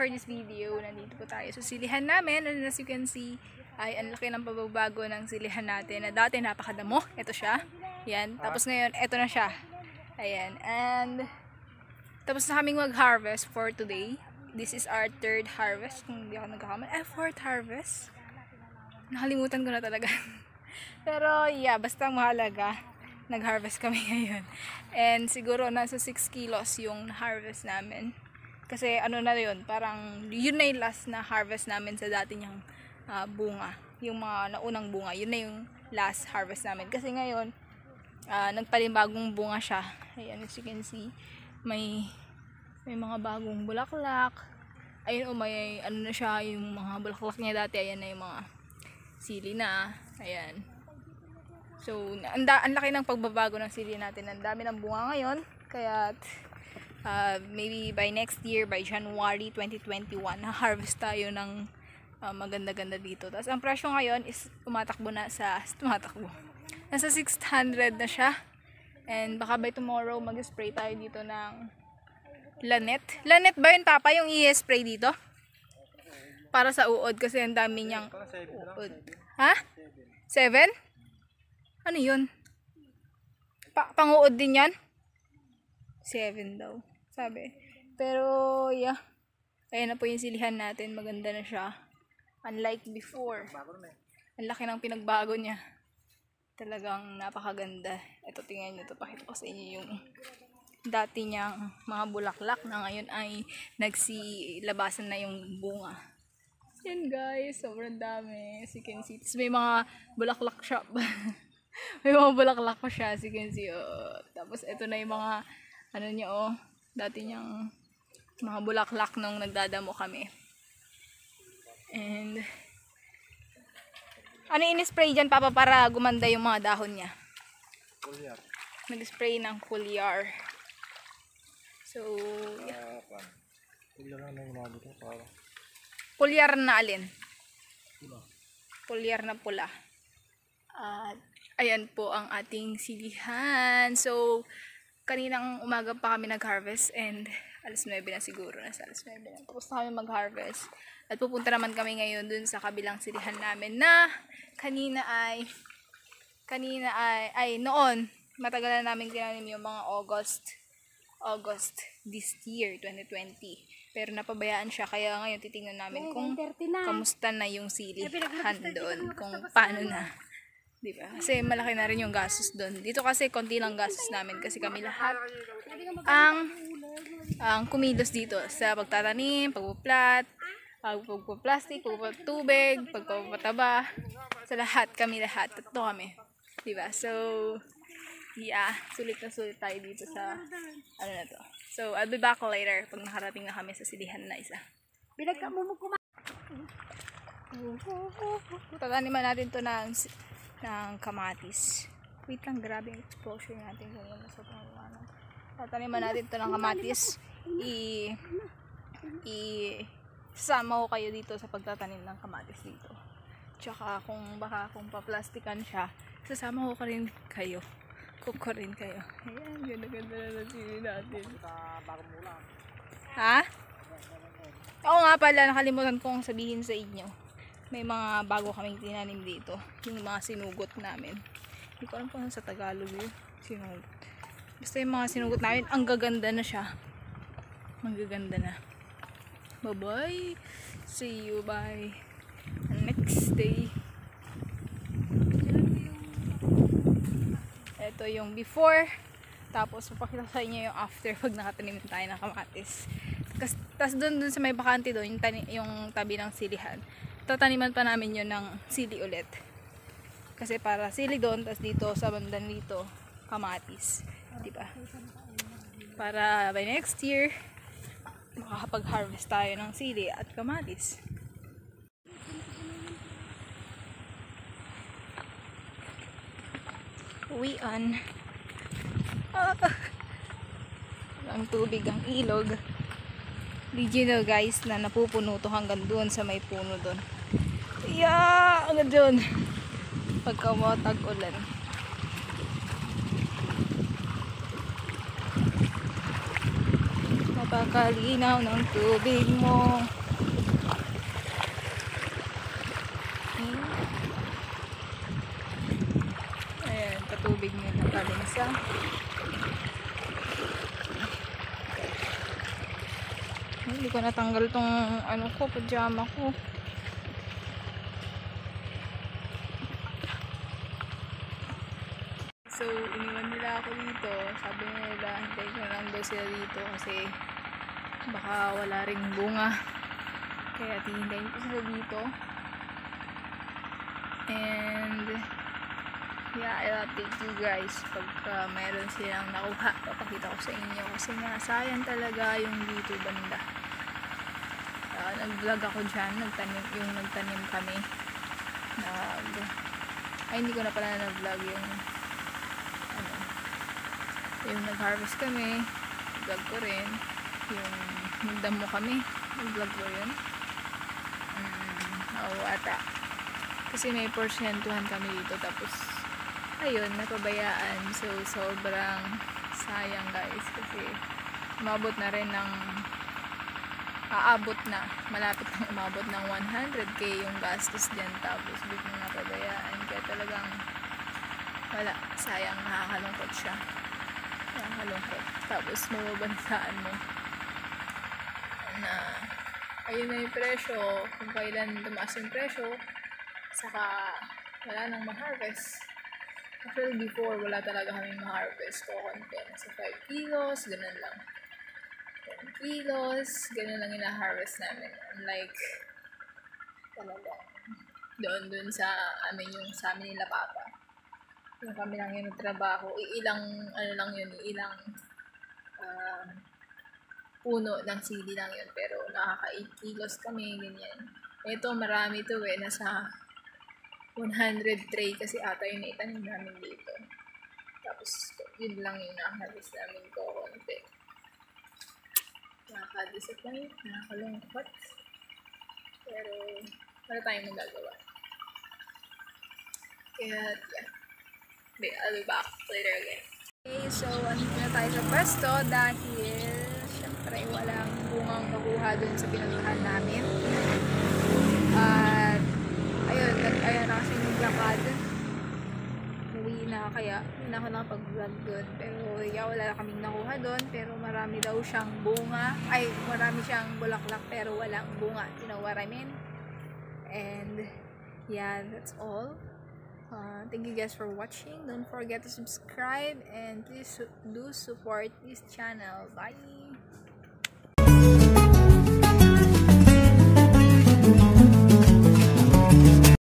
for this video, nandito po tayo sa silihan namin. And as you can see, ay ang laki ng pagbabago ng silihan natin. Na dati napakadamo, ito siya. Yan, tapos ngayon, ito na siya. Ayan, and tapos na kaming mag-harvest for today. This is our third harvest, kung hindi ako nagkakamali. Fourth harvest. Nakalimutan ko na talaga. Pero yeah, basta mahalaga, nag-harvest kami ngayon. And siguro nasa 6 kilos yung harvest namin. Kasi ano na yun, parang yun na yung last na harvest namin sa dati niyang bunga. Yung mga naunang bunga, yun na yung last harvest namin. Kasi ngayon, nagpalibagong bunga siya. Ayan, as you can see, may mga bagong bulaklak. Ayun, may ano na siya, yung mga bulaklak niya dati. Ayan na yung mga sili na. Ayan. So, ang laki ng pagbabago ng sili natin. Ang dami ng bunga ngayon. Kaya, maybe by next year, by January 2021, na-harvest tayo ng maganda-ganda dito. Tapos, ang presyo ngayon is tumatakbo. Nasa 600 na siya. And baka by tomorrow, mag-spray tayo dito ng lanet. Lanet ba yun, Papa? Yung i-spray dito? Para sa uod. Kasi ang dami niyang uod. Ha? 7? Ano yun? Pang-uod din yan? 7 daw. Sabi. Pero, yeah. Ayan na po yung silihan natin. Maganda na siya. Unlike before. Ang laki ng pinagbago niya. Talagang napakaganda. Ito, tingnan nyo ito. Pakita ko sa inyo yung dati niyang mga bulaklak na ngayon ay nagsilabasan na yung bunga. Yan guys. Sobrang dami. As you can see. Tapos may mga bulaklak shop. May mga bulaklak pa siya. As you can see. Tapos ito na yung mga ano niya dati niyang mga bulaklak nung nagdadamo kami. And ano in-spray dyan, Papa, para gumanda yung mga dahon niya? Foliar. Nag-spray ng foliar. So, yeah. Foliar na alin? Foliar na pula. Ayan po ang ating silihan. So, kaninang umaga pa kami nag-harvest and alas 9 na siguro. Nasa alas 9 na. Tapos na kami mag-harvest. At pupunta naman kami ngayon dun sa kabilang silihan namin na kanina ay noon. Matagal na namin tinanim yung mga August this year, 2020. Pero napabayaan siya. Kaya ngayon titingnan namin kung kamusta na yung silihan doon. Kung paano na. Diba? Kasi malaki na rin yung gastos doon. Dito kasi konti lang gastos namin kasi kami lahat ang kumilos dito sa pagtatanim, pagpuplat, pagpuplastic, pagpupatubig, pagpupataba, sa lahat, kami lahat. Tatlo kami. Diba? So, yeah, sulit na sulit tayo dito sa ano na to. So, I'll be back later pag nakarating na kami sa silihan na isa. Tataniman natin to ng kamatis. Wait lang, grabe yung exposure natin kanina sa pangalan. Tataniman natin to ng kamatis. Sasama ko kayo dito sa pagtatanim ng kamatis dito. Tsaka kung paplastikan siya, sasama ko rin kayo. Kuko rin kayo. Ayan, ganda-ganda na sili natin. Ha? Oo nga pala, nakalimutan kong sabihin sa inyo. May mga bago kaming tinanim dito. Yung mga sinugot namin. Hindi ko alam kung sa Tagalog yun. Sinugot. Basta yung mga sinugot namin, ang gaganda na siya. Magaganda na. Bye-bye. See you by next day. Ito yung before. Tapos, papakita sa inyo yung after pag nakatanim tayo ng kamatis. Tapos doon sa may bakante doon, yung tabi ng silihan. Tataniman pa namin yun ng sili ulit. Kasi para sili doon, tapos dito sa bandan dito, kamatis. Diba? Para by next year, makakapag-harvest tayo ng sili at kamatis. Uwi on. Ang tubig, ang ilog. Did you know guys na napupuno to hanggang doon sa may puno doon. Yeah, hanggang doon. Pagka tag-ulan. Napakalinaw ng tubig mo. Galing sa hindi ko natanggal tong ano ko, pajama ko. So, iniwan nila ako dito. Sabi nila, hintayin ko lang daw sila dito kasi baka wala ring bunga. Kaya tihintayin ko sila dito. And yeah, I'll update you guys pagka mayroon silang nakuha. Papakita ko sa inyo kasi nga sayang talaga yung dito banda. Nag-vlog ako dyan, nagtanim kami. Hindi ko na pala na-vlog yung nag-harvest kami, vlog ko rin. Yung nagdamo kami, nag-vlog ko yun. Ata. Kasi may porsyentuhan kami dito, tapos ayun, napabayaan. So sobrang sayang guys, kasi umabot na rin ng malapit nang umabot ng 100k yung gastos dyan, tapos biglang napabayaan. Kaya talagang wala, sayang, nakakalungkot siya, nakakalungkot. Tapos mababansaan mo na ayun na yung presyo, kung kailan tumaas yung presyo, saka wala nang ma-harvest. Actually before, wala talaga kaming ma-harvest ko konti, nasa 5 kilos, ganun lang, 10 kilos, ganun lang ina-harvest namin. Unlike talagang doon sa amin, yung sa amin nila papa, yung kami lang yung trabaho, ilang puno ng sili lang yun, pero nakaka 8 kilos kami, ganyan. Ito marami to nasa 100 tray kasi ata yung naitanim namin dito. Tapos yun lang yung nakaharvest namin ko konti. Nakaka-disappoint, nakakalungkot, pero wala tayong magagawa. Kaya yeah, I'll be back later again. Okay, so andito na tayo sa pwesto dahil syempre walang bungang makuha dun sa pinuntahan namin. At ayun na kasi naglakad, uwi na, kaya hindi na ako nakapag-vlog dun. Pero wala na kaming nakuha dun, pero marami daw siyang bunga, marami siyang bulaklak pero walang bunga, you know what I mean. And yeah, that's all. Thank you guys for watching. Don't forget to subscribe and please do support this channel. Bye.